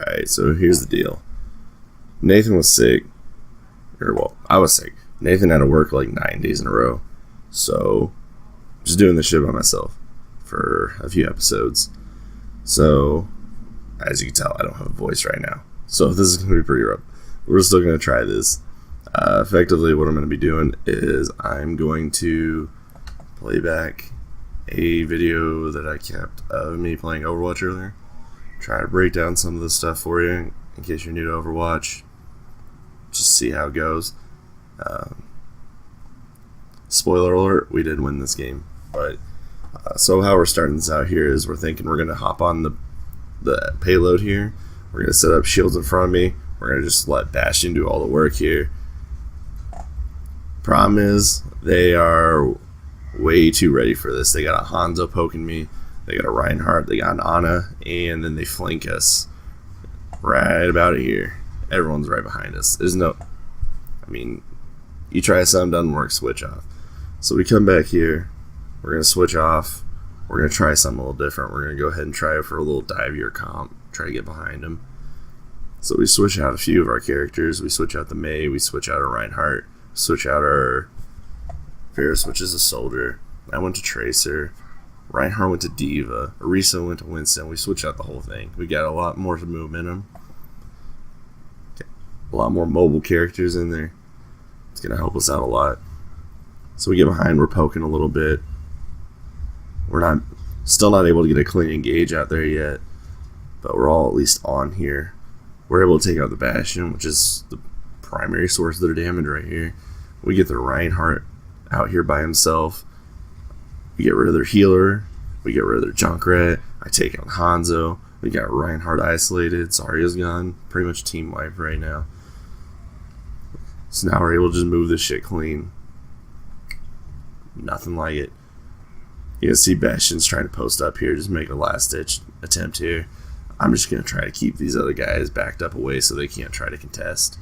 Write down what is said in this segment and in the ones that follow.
Alright, so here's the deal. Nathan was sick. I was sick. Nathan had to work like 9 days in a row. So, just doing this shit by myself for a few episodes. So, as you can tell, I don't have a voice right now. So, this is going to be pretty rough. We're still going to try this. Effectively, what I'm going to be doing is I'm going to play back a video that I kept of me playing Overwatch earlier. Try to break down some of the stuff for you in case you're new to Overwatch. Just see how it goes. Spoiler alert, we did win this game. But so how we're starting this out here is we're thinking we're going to hop on the payload here. We're going to set up shields in front of me. We're going to just let Bastion do all the work here. Problem is, they are way too ready for this. They got a Hanzo poking me. They got a Reinhardt. They got an Ana. And then they flank us right about here. Everyone's right behind us. There's no... I mean, you try something, doesn't work, switch off. So we come back here. We're going to switch off. We're going to try something a little different. We're going to go ahead and try it for a little divier comp. Try to get behind him. So we switch out a few of our characters. We switch out the Mei. We switch out our Reinhardt. Switch out our Varus, which is a soldier. I went to Tracer. Reinhardt went to Diva. Orisa went to Winston. We switched out the whole thing. We got a lot more momentum. A lot more mobile characters in there. It's going to help us out a lot. So we get behind. We're poking a little bit. We're still not able to get a clean engage out there yet. But we're all at least on here. We're able to take out the Bastion, which is the primary source of their damage right here. We get the Reinhardt out here by himself. We get rid of their healer. We get rid of their Junkrat. I take out Hanzo. We got Reinhardt isolated. Zarya's gone. Pretty much team wipe right now. So now we're able to just move this shit clean. Nothing like it. You can see Bastion's trying to post up here, just make a last ditch attempt here. I'm just going to try to keep these other guys backed up away so they can't try to contest.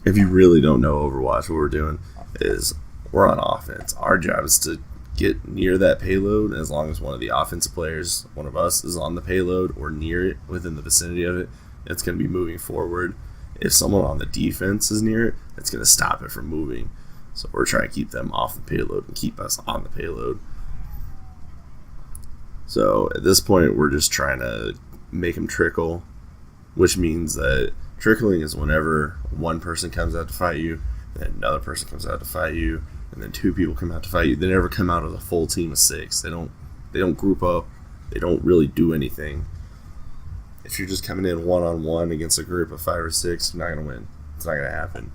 If you really don't know Overwatch, what we're doing is we're on offense. Our job is to get near that payload. As long as one of the offensive players, one of us, is on the payload or near it, within the vicinity of it, it's going to be moving forward. If someone on the defense is near it, it's going to stop it from moving. So we're trying to keep them off the payload and keep us on the payload. So at this point, we're just trying to make them trickle, which means that trickling is whenever one person comes out to fight you, then another person comes out to fight you, and then two people come out to fight you. They never come out as a full team of 6. They don't group up. They don't really do anything. If you're just coming in one-on-one against a group of 5 or 6, you're not going to win. It's not going to happen.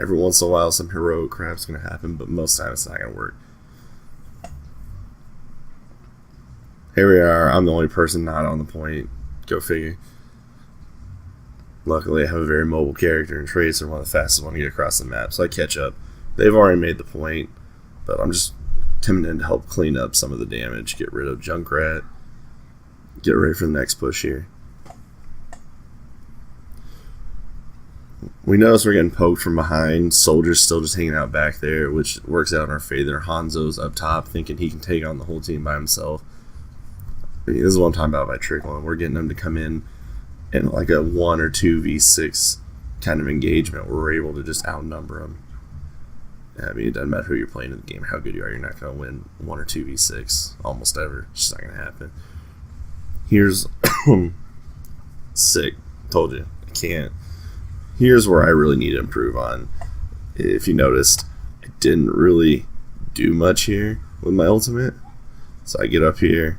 Every once in a while, some heroic crap's going to happen, but most of the time it's not going to work. Here we are. I'm the only person not on the point. Go figure. Luckily, I have a very mobile character in Tracer, one of the fastest one to get across the map, so I catch up. They've already made the point, but I'm just coming in to help clean up some of the damage, get rid of Junkrat, get ready for the next push here. We notice we're getting poked from behind. Soldier's still just hanging out back there, which works out in our favor. Hanzo's up top, thinking he can take on the whole team by himself. I mean, this is what I'm talking about by trickling. We're getting them to come in like a 1 or 2 v6 kind of engagement where we're able to just outnumber them. I mean, it doesn't matter who you're playing in the game, how good you are, you're not going to win 1 or 2 v6 almost ever. It's just not going to happen. Here's sick. Told you, I can't. Here's where I really need to improve on. If you noticed, I didn't really do much here with my ultimate. So I get up here.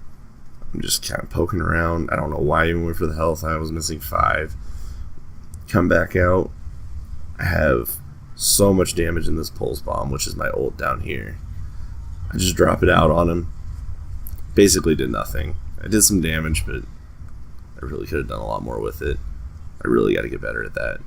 I'm just kind of poking around. I don't know why I even went for the health. I was missing 5. Come back out. I have so much damage in this pulse bomb, which is my ult down here. I just drop it out on him. Basically did nothing. I did some damage, but I really could have done a lot more with it. I really got to get better at that.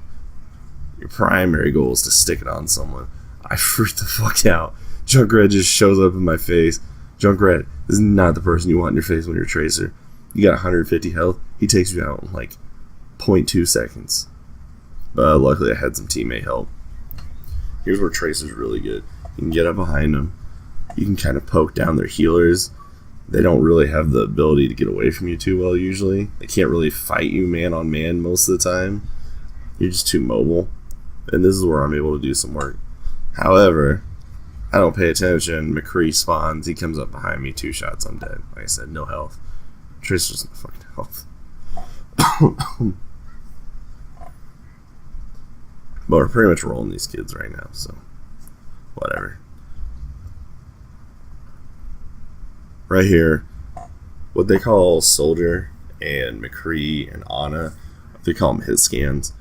Your primary goal is to stick it on someone. I freaked the fuck out. Junkrat just shows up in my face. Junkrat is not the person you want in your face when you're a Tracer. You got 150 health. He takes you out in like 0.2 seconds. But luckily I had some teammate help. Here's where Tracer's really good. You can get up behind them. You can kind of poke down their healers. they don't really have the ability to get away from you too well usually. They can't really fight you man on man most of the time. You're just too mobile. And this is where I'm able to do some work. However, I don't pay attention. McCree spawns. He comes up behind me. 2 shots. I'm dead. Like I said, no health. Tristan's no fucking health. But we're pretty much rolling these kids right now, so whatever. Right here, what they call Soldier and McCree and Ana, they call them hit scans,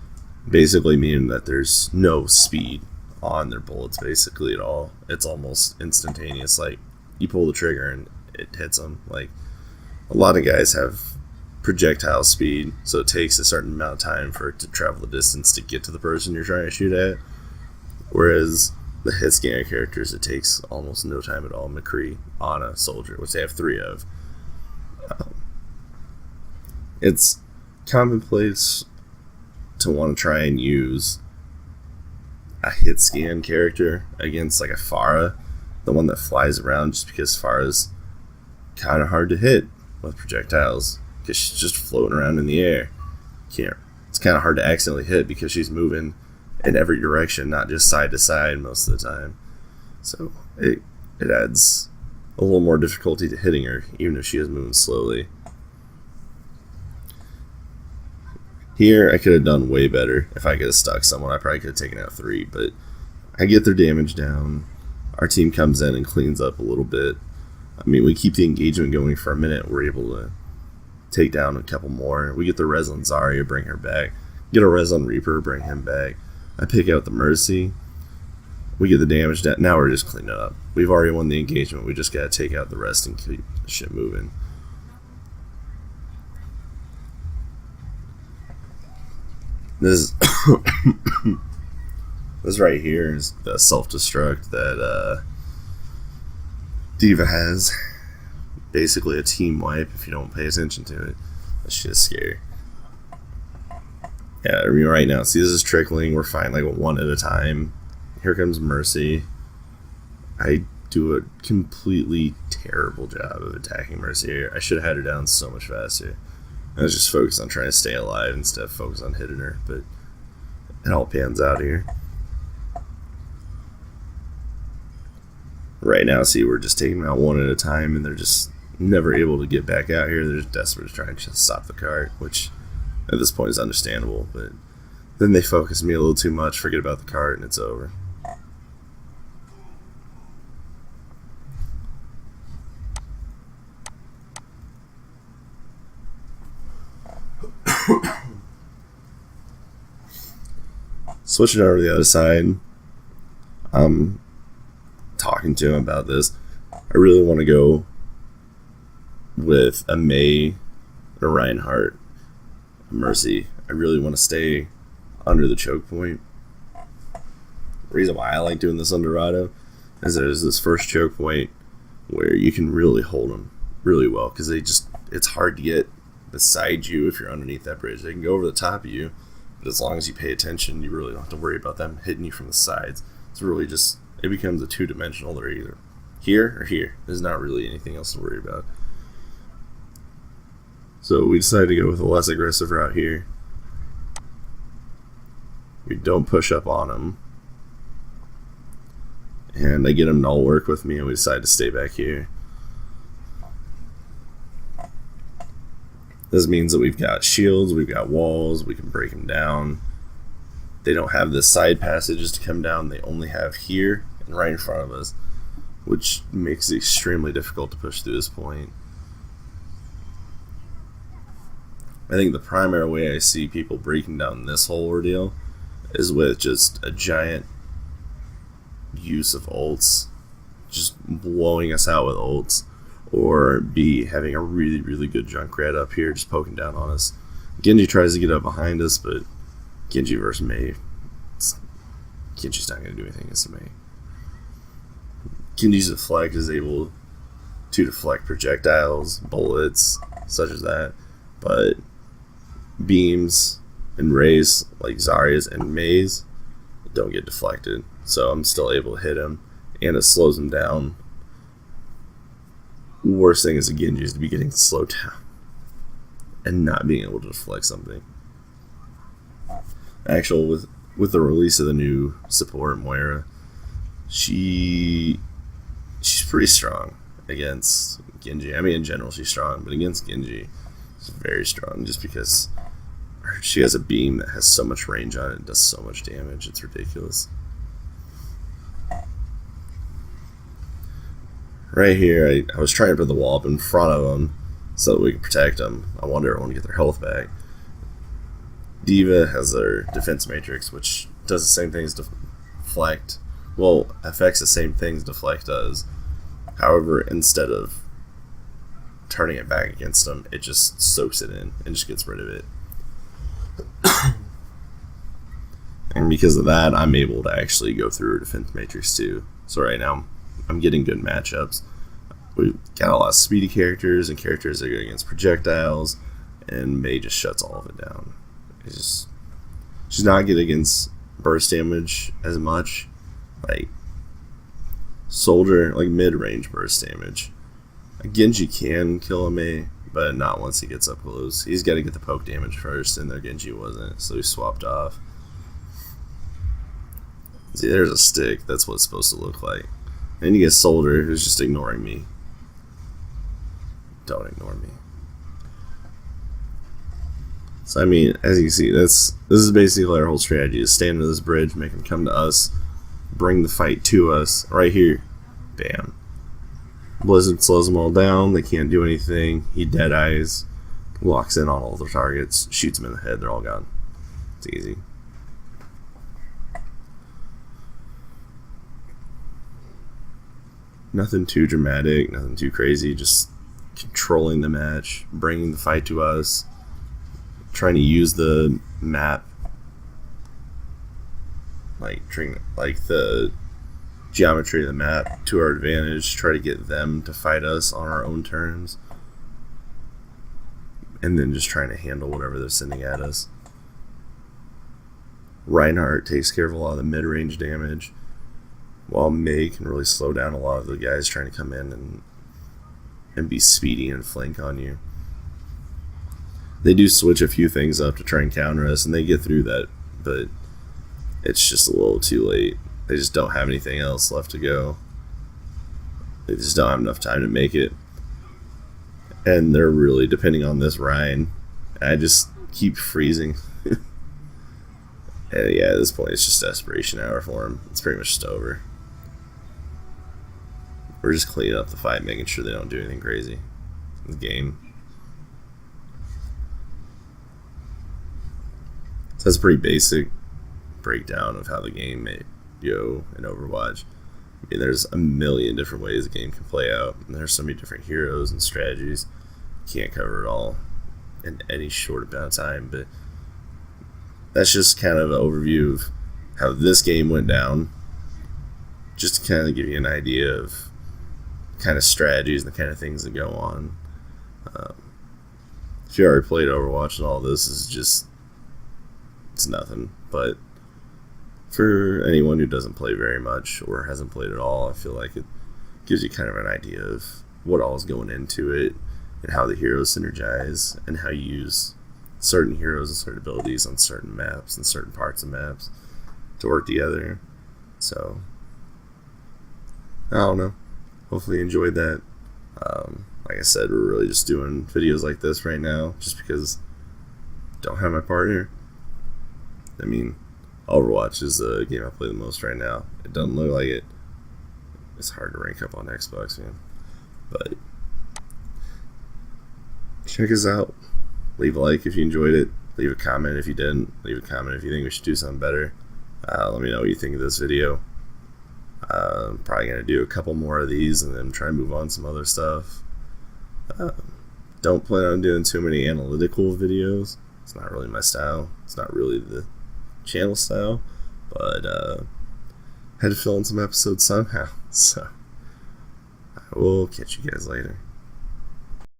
basically meaning that there's no speed on their bullets basically at all. It's almost instantaneous. Like, you pull the trigger and it hits them. Like, a lot of guys have projectile speed, so it takes a certain amount of time for it to travel the distance to get to the person you're trying to shoot at. Whereas the hit scanner characters, it takes almost no time at all. McCree, Ana, Soldier, which they have 3 of. It's commonplace to want to try and use a hit scan character against like a Pharah, the one that flies around, just because Pharah's kind of hard to hit with projectiles because she's just floating around in the air. It's kind of hard to accidentally hit because she's moving in every direction, not just side to side most of the time. So it adds a little more difficulty to hitting her, even if she is moving slowly. Here, I could have done way better. If I could have stuck someone, I probably could have taken out 3, but I get their damage down. Our team comes in and cleans up a little bit. I mean, we keep the engagement going for a minute. We're able to take down a couple more. We get the res on Zarya, bring her back. Get a res on Reaper, bring him back. I pick out the Mercy. We get the damage down. Now we're just cleaning up. We've already won the engagement. We just got to take out the rest and keep the shit moving. This this right here is the self-destruct that D.Va has. Basically a team wipe if you don't pay attention to it. That shit is scary. Yeah, I mean, right now, see, this is trickling. We're fine, like, 1 at a time. Here comes Mercy. I do a completely terrible job of attacking Mercy here. I should have had her down so much faster. I was just focused on trying to stay alive instead of focused on hitting her, but it all pans out here. Right now, see, we're just taking them out 1 at a time, and they're just never able to get back out here. They're just desperate to try and just stop the cart, which at this point is understandable, but then they focus me a little too much, forget about the cart, and it's over. Switching over to the other side, I'm talking to him about this. I really want to go with a May, a Reinhardt, a Mercy. I really want to stay under the choke point. The reason why I like doing this on Dorado is there's this first choke point where you can really hold them really well, because it's hard to get beside you if you're underneath that bridge. They can go over the top of you, but as long as you pay attention, you really don't have to worry about them hitting you from the sides. It's really just, it becomes a two-dimensional. They're either here or here. There's not really anything else to worry about. So we decided to go with a less aggressive route here. We don't push up on them. And I get them to all work with me, and we decide to stay back here. This means that we've got shields, we've got walls, we can break them down. They don't have the side passages to come down, they only have here and right in front of us, which makes it extremely difficult to push through this point. I think the primary way I see people breaking down this whole ordeal is with just a giant use of ults, just blowing us out with ults, or B, having a really, really good Junkrat up here just poking down on us. Genji tries to get up behind us, but Genji versus Mei, Genji's not going to do anything against Mei. Genji's deflect is able to deflect projectiles, bullets, such as that, but beams and rays like Zarya's and Mei's don't get deflected, so I'm still able to hit him, and it slows him down worst thing as a Genji is to be getting slowed down and not being able to deflect something. Actually, with the release of the new support Moira, she's pretty strong against Genji. I mean, in general, she's strong, but against Genji, she's very strong just because she has a beam that has so much range on it and does so much damage. It's ridiculous. Right here, I was trying to put the wall up in front of them so that we could protect them. I wanted everyone to get their health back. D.Va has their defense matrix, which does the same thing as deflect. Well, affects the same things deflect does. However, instead of turning it back against them, it just soaks it in and just gets rid of it. And because of that, I'm able to actually go through a defense matrix too. So right now, I'm getting good matchups. We've got a lot of speedy characters and characters that go against projectiles, and Mei just shuts all of it down. She's not good against burst damage as much, like Soldier, like mid-range burst damage. Genji can kill a Mei, but not once he gets up close. He's got to get the poke damage first, and their Genji wasn't, so he swapped off. See, there's a stick. That's what it's supposed to look like. And you get Soldier, who's just ignoring me. Don't ignore me. So I mean, as you can see, this is basically our whole strategy: is stand under this bridge, make them come to us, bring the fight to us. Right here, bam. Blizzard slows them all down. They can't do anything. He dead eyes, locks in on all their targets, shoots them in the head. They're all gone. It's easy. Nothing too dramatic, nothing too crazy. Just controlling the match, bringing the fight to us, trying to use the map, like the geometry of the map to our advantage, try to get them to fight us on our own terms, and then just trying to handle whatever they're sending at us. Reinhardt takes care of a lot of the mid-range damage, while Mei can really slow down a lot of the guys trying to come in and be speedy and flank on you. They do switch a few things up to try and counter us, and they get through that, but it's just a little too late. They just don't have anything else left to go. They just don't have enough time to make it. And they're really depending on this Ryan. I just keep freezing. And yeah, at this point, it's just desperation hour for him. It's pretty much just over. We're just cleaning up the fight, making sure they don't do anything crazy in the game. So that's a pretty basic breakdown of how the game may go in Overwatch. I mean, there's a million different ways the game can play out, and there's so many different heroes and strategies. Can't cover it all in any short amount of time, but that's just kind of an overview of how this game went down, just to kind of give you an idea of kind of strategies and the kind of things that go on. If you already played Overwatch and all this is just, it's nothing. But for anyone who doesn't play very much or hasn't played at all, I feel like it gives you kind of an idea of what all is going into it and how the heroes synergize and how you use certain heroes and certain abilities on certain maps and certain parts of maps to work together. So I don't know. Hopefully you enjoyed that. Like I said, we're really just doing videos like this right now just because I don't have my partner. I mean, Overwatch is the game I play the most right now. It doesn't look like it. It's hard to rank up on Xbox, man. But check us out. Leave a like if you enjoyed it. Leave a comment if you didn't. Leave a comment if you think we should do something better. Let me know what you think of this video. I'm probably going to do a couple more of these and then try and move on to some other stuff. Don't plan on doing too many analytical videos. It's not really my style. It's not really the channel style. But had to fill in some episodes somehow. So I will catch you guys later.